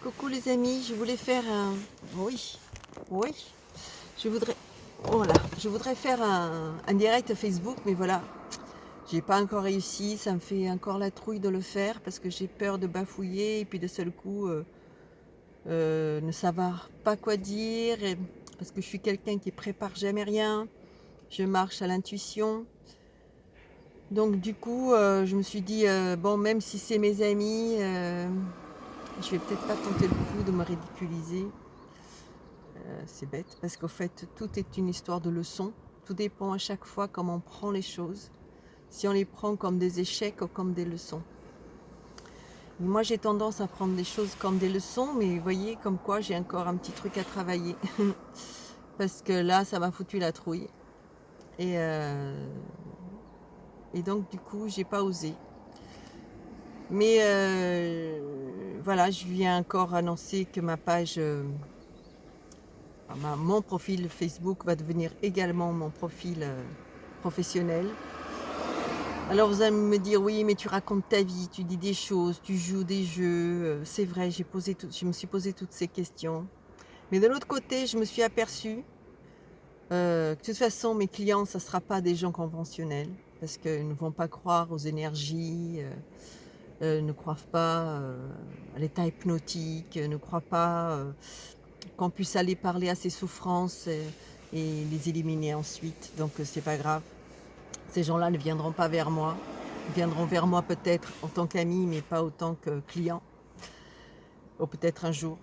Coucou les amis, je voulais faire un... Oui, oui, je voudrais... Voilà, je voudrais faire un direct Facebook, mais voilà, j'ai pas encore réussi, ça me fait encore la trouille de le faire parce que j'ai peur de bafouiller et puis de seul coup ne savoir pas quoi dire, parce que je suis quelqu'un qui prépare jamais rien, je marche à l'intuition. Donc du coup, je me suis dit, bon, même si c'est mes amis, je vais peut-être pas tenter le coup de me ridiculiser. C'est bête parce qu'au fait, tout est une histoire de leçon. Tout dépend à chaque fois comment on prend les choses. Si on les prend comme des échecs ou comme des leçons. Et moi, j'ai tendance à prendre les choses comme des leçons, mais vous voyez, comme quoi j'ai encore un petit truc à travailler. Parce que là, ça m'a foutu la trouille. Et, euh, et donc, du coup, j'ai pas osé. Mais voilà, je viens encore annoncer que ma page, mon profil Facebook va devenir également mon profil professionnel. Alors vous allez me dire, oui, mais tu racontes ta vie, tu dis des choses, tu joues des jeux. C'est vrai, je me suis posé toutes ces questions. Mais de l'autre côté, je me suis aperçue que de toute façon, mes clients, ça ne sera pas des gens conventionnels, parce qu'ils ne vont pas croire aux énergies, ne croient pas à l'état hypnotique, ne croient pas qu'on puisse aller parler à ses souffrances et les éliminer ensuite. Donc c'est pas grave. Ces gens-là ne viendront pas vers moi. Ils viendront vers moi peut-être en tant qu'ami, mais pas autant que client. Ou peut-être un jour.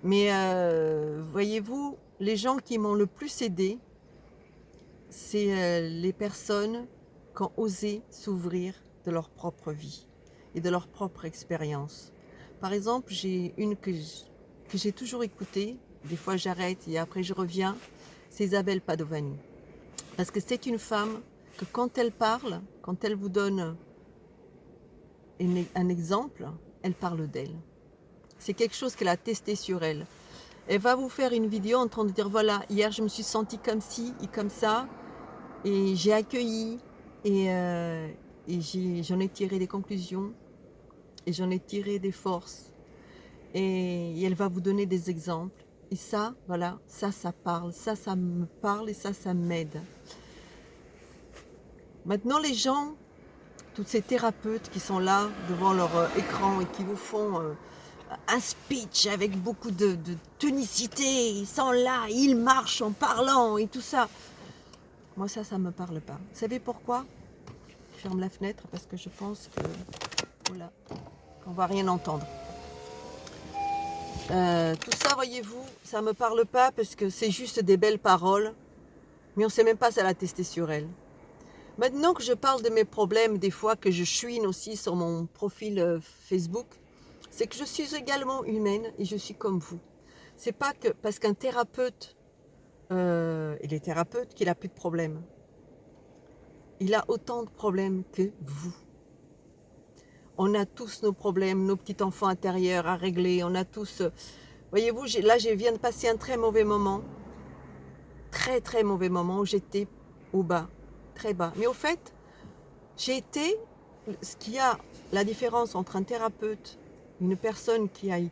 Mais voyez-vous, les gens qui m'ont le plus aidé, c'est les personnes qui ont osé s'ouvrir de leur propre vie et de leur propre expérience. Par exemple, j'ai une que j'ai toujours écoutée. Des fois j'arrête et après je reviens. C'est Isabelle Padovani. Parce que c'est une femme que quand elle parle, quand elle vous donne un exemple, elle parle d'elle. C'est quelque chose qu'elle a testé sur elle. Elle va vous faire une vidéo en train de dire, voilà, hier je me suis sentie comme ci et comme ça, et j'ai accueilli, et j'en ai tiré des conclusions, et j'en ai tiré des forces, et elle va vous donner des exemples. Et ça, voilà, ça parle, ça me parle, et ça m'aide. Maintenant, les gens, toutes ces thérapeutes qui sont là devant leur écran et qui vous font un speech avec beaucoup de tonicité, ils sont là, ils marchent en parlant et tout ça. Moi ça me parle pas. Vous savez pourquoi? Je ferme la fenêtre parce que je pense que voilà, qu'on va rien entendre. Tout ça, voyez-vous, ça me parle pas parce que c'est juste des belles paroles, mais on sait même pas si elle a testé sur elle. Maintenant que je parle de mes problèmes, des fois que je chouine aussi sur mon profil Facebook, c'est que je suis également humaine et je suis comme vous. C'est pas que parce qu'un thérapeute, il est thérapeute qu'il a plus de problèmes. Il a autant de problèmes que vous. On a tous nos problèmes, nos petits enfants intérieurs à régler. On a tous. Voyez-vous, là, je viens de passer un très mauvais moment, très très mauvais moment où j'étais au bas, très bas. Mais au fait, j'ai été. Ce qui a la différence entre un thérapeute, une personne qui est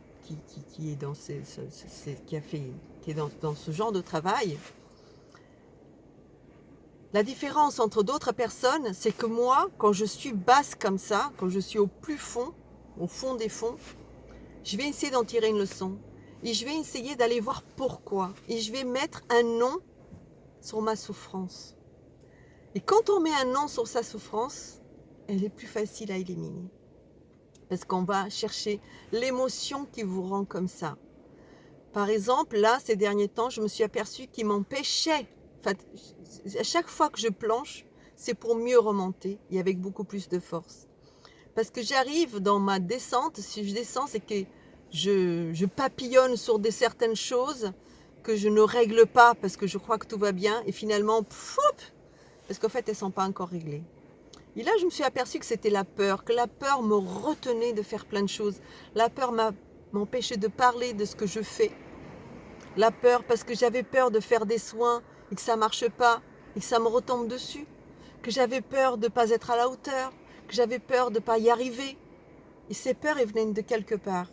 dans qui a fait, qui est dans ce genre de travail. La différence entre d'autres personnes, c'est que moi, quand je suis basse comme ça, quand je suis au plus fond, au fond des fonds, je vais essayer d'en tirer une leçon. Et je vais essayer d'aller voir pourquoi. Et je vais mettre un nom sur ma souffrance. Et quand on met un nom sur sa souffrance, elle est plus facile à éliminer. Parce qu'on va chercher l'émotion qui vous rend comme ça. Par exemple, là, ces derniers temps, je me suis aperçue qu'il m'empêchait. Enfin, à chaque fois que je planche, c'est pour mieux remonter et avec beaucoup plus de force. Parce que j'arrive dans ma descente, si je descends, c'est que je papillonne sur certaines choses que je ne règle pas parce que je crois que tout va bien et finalement, parce qu'en fait, elles ne sont pas encore réglées. Et là, je me suis aperçue que c'était la peur, que la peur me retenait de faire plein de choses. La peur m'empêchait de parler de ce que je fais. La peur parce que j'avais peur de faire des soins et que ça ne marche pas et que ça me retombe dessus. Que j'avais peur de ne pas être à la hauteur, que j'avais peur de ne pas y arriver. Et ces peurs, elles venaient de quelque part.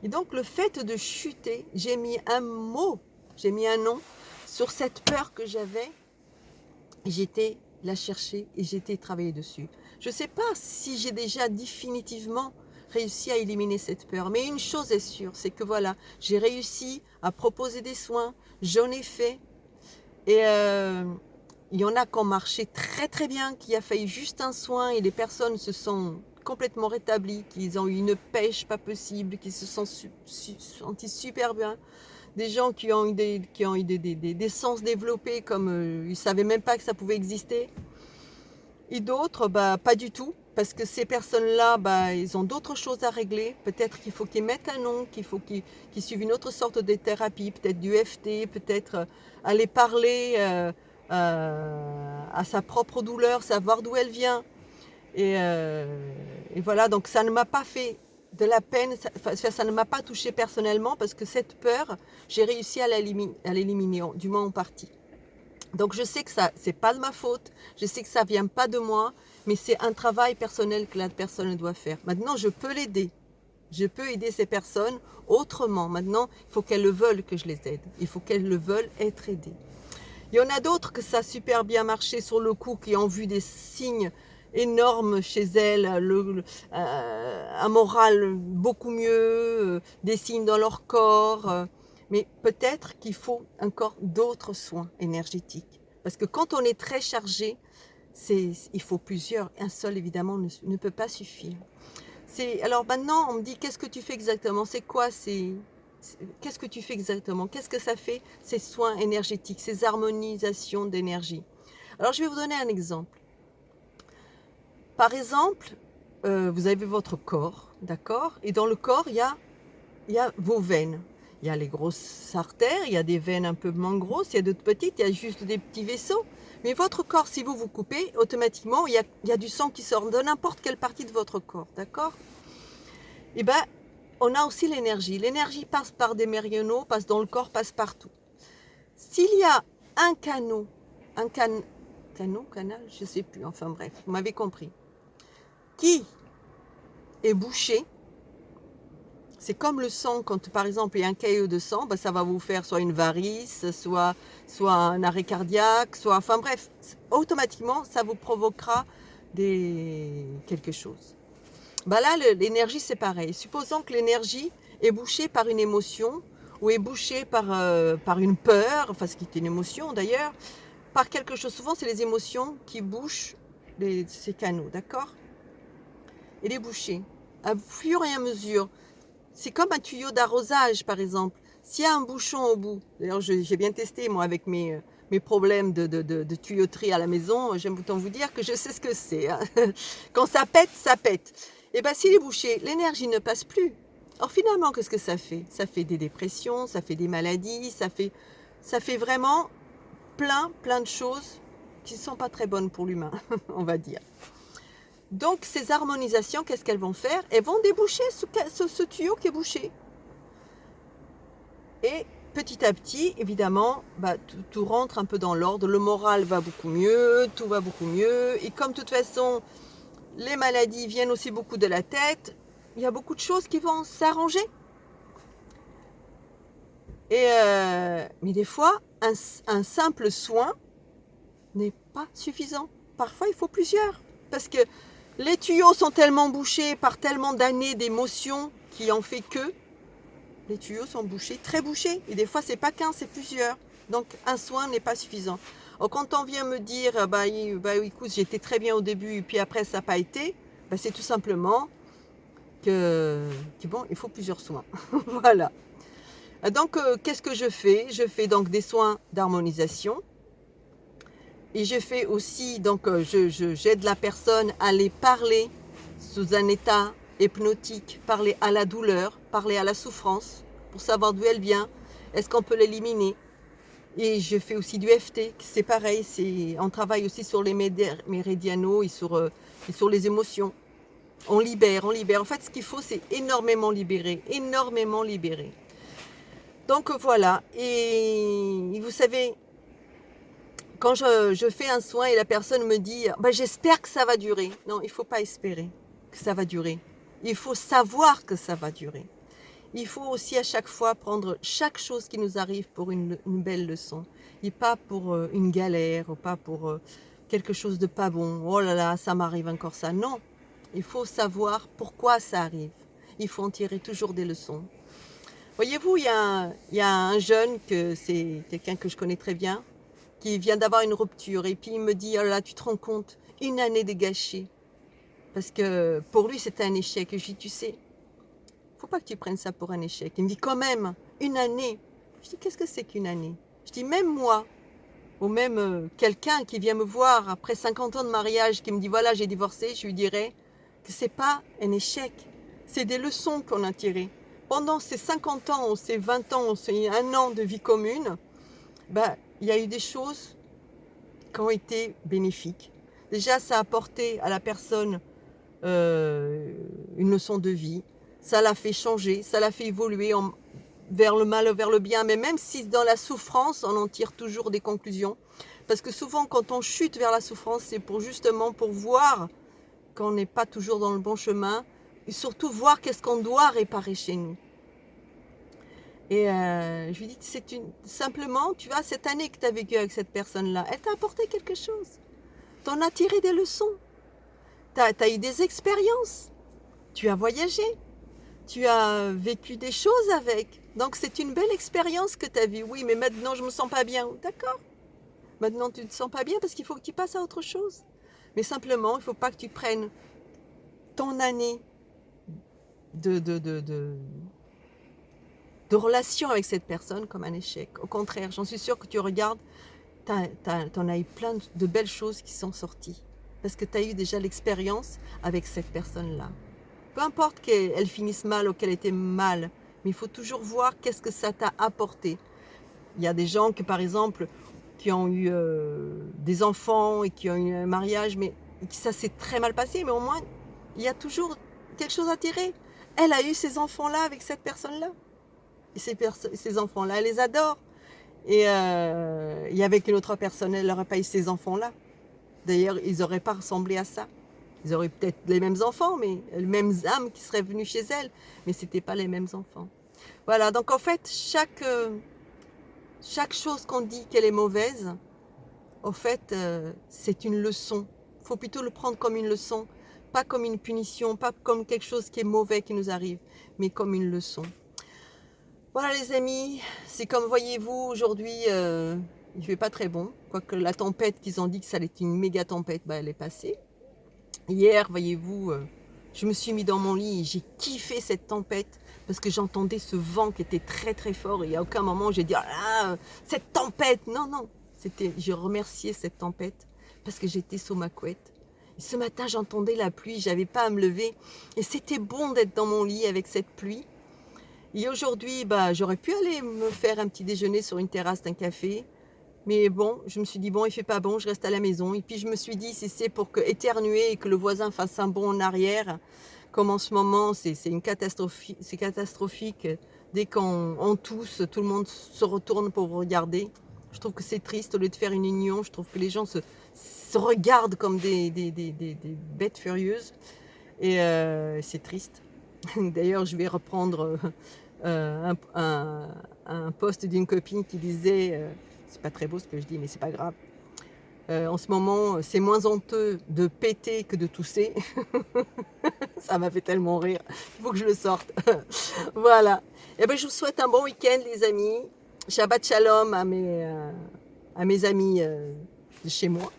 Et donc le fait de chuter, j'ai mis un mot, j'ai mis un nom sur cette peur que j'avais. J'étais la chercher et j'étais travailler dessus. Je ne sais pas si j'ai déjà définitivement réussi à éliminer cette peur, mais une chose est sûre, c'est que voilà, j'ai réussi à proposer des soins, j'en ai fait, et il y en a qui ont marché très très bien, qui a fallu juste un soin et les personnes se sont complètement rétablies, qu'ils ont eu une pêche pas possible, qui se sont sentis super bien. Des gens qui ont eu des sens développés comme ils ne savaient même pas que ça pouvait exister. Et d'autres, bah, pas du tout. Parce que ces personnes-là, bah, ils ont d'autres choses à régler. Peut-être qu'il faut qu'ils mettent un nom, qu'il faut qu'ils suivent une autre sorte de thérapie, peut-être du FT, peut-être aller parler à sa propre douleur, savoir d'où elle vient. Et voilà, donc ça ne m'a pas fait de la peine, ça ne m'a pas touché personnellement parce que cette peur, j'ai réussi à l'éliminer, du moins en partie. Donc je sais que ça, c'est pas de ma faute, je sais que ça vient pas de moi, mais c'est un travail personnel que la personne doit faire. Maintenant, je peux l'aider. Je peux aider ces personnes autrement. Maintenant, il faut qu'elles le veulent que je les aide. Il faut qu'elles le veulent être aidées. Il y en a d'autres que ça a super bien marché sur le coup, qui ont vu des signes énormes chez elles, un moral beaucoup mieux, des signes dans leur corps. Mais peut-être qu'il faut encore d'autres soins énergétiques. Parce que quand on est très chargé, il faut plusieurs. Un seul, évidemment, ne peut pas suffire. Alors maintenant, on me dit, qu'est-ce que tu fais exactement? C'est quoi Qu'est-ce que tu fais exactement? Qu'est-ce que ça fait, ces soins énergétiques, ces harmonisations d'énergie? Alors, je vais vous donner un exemple. Par exemple, vous avez votre corps, d'accord? Et dans le corps, il y a vos veines. Il y a les grosses artères, il y a des veines un peu moins grosses, il y a d'autres petites, il y a juste des petits vaisseaux. Mais votre corps, si vous vous coupez, automatiquement, il y a du sang qui sort de n'importe quelle partie de votre corps, d'accord? Et bien, on a aussi l'énergie. L'énergie passe par des méridionaux, passe dans le corps, passe partout. S'il y a un canal, je ne sais plus, enfin bref, vous m'avez compris, qui est bouché, c'est comme le sang, quand par exemple il y a un caillot de sang, ben, ça va vous faire soit une varice, soit un arrêt cardiaque, enfin bref, automatiquement ça vous provoquera quelque chose. Ben là, l'énergie c'est pareil. Supposons que l'énergie est bouchée par une émotion, ou est bouchée par une peur, enfin ce qui est une émotion d'ailleurs, par quelque chose. Souvent c'est les émotions qui bouchent ces canaux, d'accord? Et les boucher. À fur et à mesure, c'est comme un tuyau d'arrosage, par exemple. S'il y a un bouchon au bout, d'ailleurs j'ai bien testé moi avec mes problèmes de tuyauterie à la maison, j'aime autant vous dire que je sais ce que c'est. Hein. Quand ça pète, ça pète. Et bien s'il est bouché, l'énergie ne passe plus. Or finalement, qu'est-ce que ça fait? Ça fait des dépressions, ça fait des maladies, ça fait vraiment plein de choses qui ne sont pas très bonnes pour l'humain, on va dire. Donc ces harmonisations, qu'est-ce qu'elles vont faire? Elles vont déboucher ce tuyau qui est bouché. Et petit à petit, évidemment, bah, tout rentre un peu dans l'ordre. Le moral va beaucoup mieux, tout va beaucoup mieux. Et comme de toute façon, les maladies viennent aussi beaucoup de la tête, il y a beaucoup de choses qui vont s'arranger. Mais des fois, un simple soin n'est pas suffisant. Parfois, il faut plusieurs. Parce que les tuyaux sont tellement bouchés par tellement d'années d'émotions qui en fait que les tuyaux sont bouchés, très bouchés. Et des fois, c'est pas qu'un, c'est plusieurs. Donc, un soin n'est pas suffisant. Alors, quand on vient me dire, écoute, j'étais très bien au début, et puis après, ça n'a pas été, c'est tout simplement que bon, il faut plusieurs soins. Voilà. Donc, qu'est-ce que je fais? Je fais donc des soins d'harmonisation. Et je fais aussi, donc j'aide la personne à aller parler sous un état hypnotique, parler à la douleur, parler à la souffrance, pour savoir d'où elle vient, est-ce qu'on peut l'éliminer. Et je fais aussi du FT, c'est pareil, on travaille aussi sur les méridianaux et sur les émotions. On libère. En fait, ce qu'il faut, c'est énormément libérer. Donc voilà, et vous savez, quand je fais un soin et la personne me dit j'espère que ça va durer. Non, il ne faut pas espérer que ça va durer. Il faut savoir que ça va durer. il faut aussi à chaque fois prendre chaque chose qui nous arrive pour une belle leçon. Et pas pour une galère, ou pas pour quelque chose de pas bon. Oh là là, ça m'arrive encore ça. Non, il faut savoir pourquoi ça arrive. Il faut en tirer toujours des leçons. Voyez-vous, il y a un jeune, c'est quelqu'un que je connais très bien, qui vient d'avoir une rupture. Et puis il me dit, oh là là, tu te rends compte, une année de gâchée. Parce que pour lui, c'était un échec. Et je dis, tu sais, faut pas que tu prennes ça pour un échec. Il me dit, quand même, une année. Je dis, qu'est-ce que c'est qu'une année? Je dis, même moi, ou même quelqu'un qui vient me voir après 50 ans de mariage, qui me dit, voilà, j'ai divorcé, je lui dirais que c'est pas un échec. C'est des leçons qu'on a tirées. Pendant ces 50 ans, ou ces 20 ans, ou ces 1 an de vie commune, ben, il y a eu des choses qui ont été bénéfiques. Déjà, ça a apporté à la personne une leçon de vie. Ça l'a fait changer, ça l'a fait évoluer vers le mal, vers le bien. Mais même si dans la souffrance, on en tire toujours des conclusions. Parce que souvent, quand on chute vers la souffrance, c'est justement pour voir qu'on n'est pas toujours dans le bon chemin. Et surtout voir qu'est-ce qu'on doit réparer chez nous. Et je lui dis, simplement, tu vois, cette année que tu as vécue avec cette personne-là, elle t'a apporté quelque chose. Tu en as tiré des leçons. Tu as eu des expériences. Tu as voyagé. Tu as vécu des choses avec. Donc c'est une belle expérience que tu as vue. Oui, mais maintenant je ne me sens pas bien. D'accord. Maintenant tu ne te sens pas bien parce qu'il faut que tu passes à autre chose. Mais simplement, il ne faut pas que tu prennes ton année de relation avec cette personne comme un échec. Au contraire, j'en suis sûre que tu regardes, tu en as eu plein de belles choses qui sont sorties. Parce que tu as eu déjà l'expérience avec cette personne-là. Peu importe qu'elle finisse mal ou qu'elle était mal, mais il faut toujours voir qu'est-ce que ça t'a apporté. Il y a des gens qui, par exemple, qui ont eu des enfants et qui ont eu un mariage, mais ça s'est très mal passé, mais au moins, il y a toujours quelque chose à tirer. Elle a eu ces enfants-là avec cette personne-là. Et ces enfants-là, elle les adore. Et avec une autre personne, elle n'aurait pas eu ces enfants-là. D'ailleurs, ils n'auraient pas ressemblé à ça. Ils auraient peut-être les mêmes enfants, mais les mêmes âmes qui seraient venues chez elle, mais ce n'étaient pas les mêmes enfants. Voilà, donc en fait, chaque chose qu'on dit qu'elle est mauvaise, en fait, c'est une leçon. Il faut plutôt le prendre comme une leçon, pas comme une punition, pas comme quelque chose qui est mauvais qui nous arrive, mais comme une leçon. Voilà les amis, c'est comme voyez-vous, aujourd'hui, il ne fait pas très bon. Quoique la tempête qu'ils ont dit que ça allait être une méga tempête, bah, elle est passée. Hier, voyez-vous, je me suis mis dans mon lit et j'ai kiffé cette tempête parce que j'entendais ce vent qui était très très fort et à aucun moment j'ai dit ah, cette tempête. Non, non, je remerciais cette tempête parce que j'étais sous ma couette. Et ce matin, j'entendais la pluie, j'avais pas à me lever et c'était bon d'être dans mon lit avec cette pluie. Et aujourd'hui, bah, j'aurais pu aller me faire un petit déjeuner sur une terrasse d'un café. Mais bon, je me suis dit, bon, il fait pas bon, je reste à la maison. Et puis je me suis dit, si c'est pour éternuer et que le voisin fasse un bond en arrière, comme en ce moment, c'est catastrophique. Dès qu'on tousse, tout le monde se retourne pour regarder. Je trouve que c'est triste, au lieu de faire une union, je trouve que les gens se regardent comme des bêtes furieuses. Et c'est triste. D'ailleurs, je vais reprendre un post d'une copine qui disait... c'est pas très beau ce que je dis, mais c'est pas grave. En ce moment, c'est moins honteux de péter que de tousser. Ça m'a fait tellement rire. Il faut que je le sorte. Voilà. Et ben, je vous souhaite un bon week-end, les amis. Shabbat shalom à mes amis de chez moi.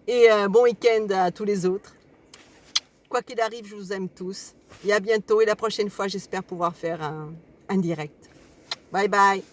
Et un bon week-end à tous les autres. Quoi qu'il arrive, je vous aime tous. Et à bientôt. Et la prochaine fois, j'espère pouvoir faire un direct. Bye bye.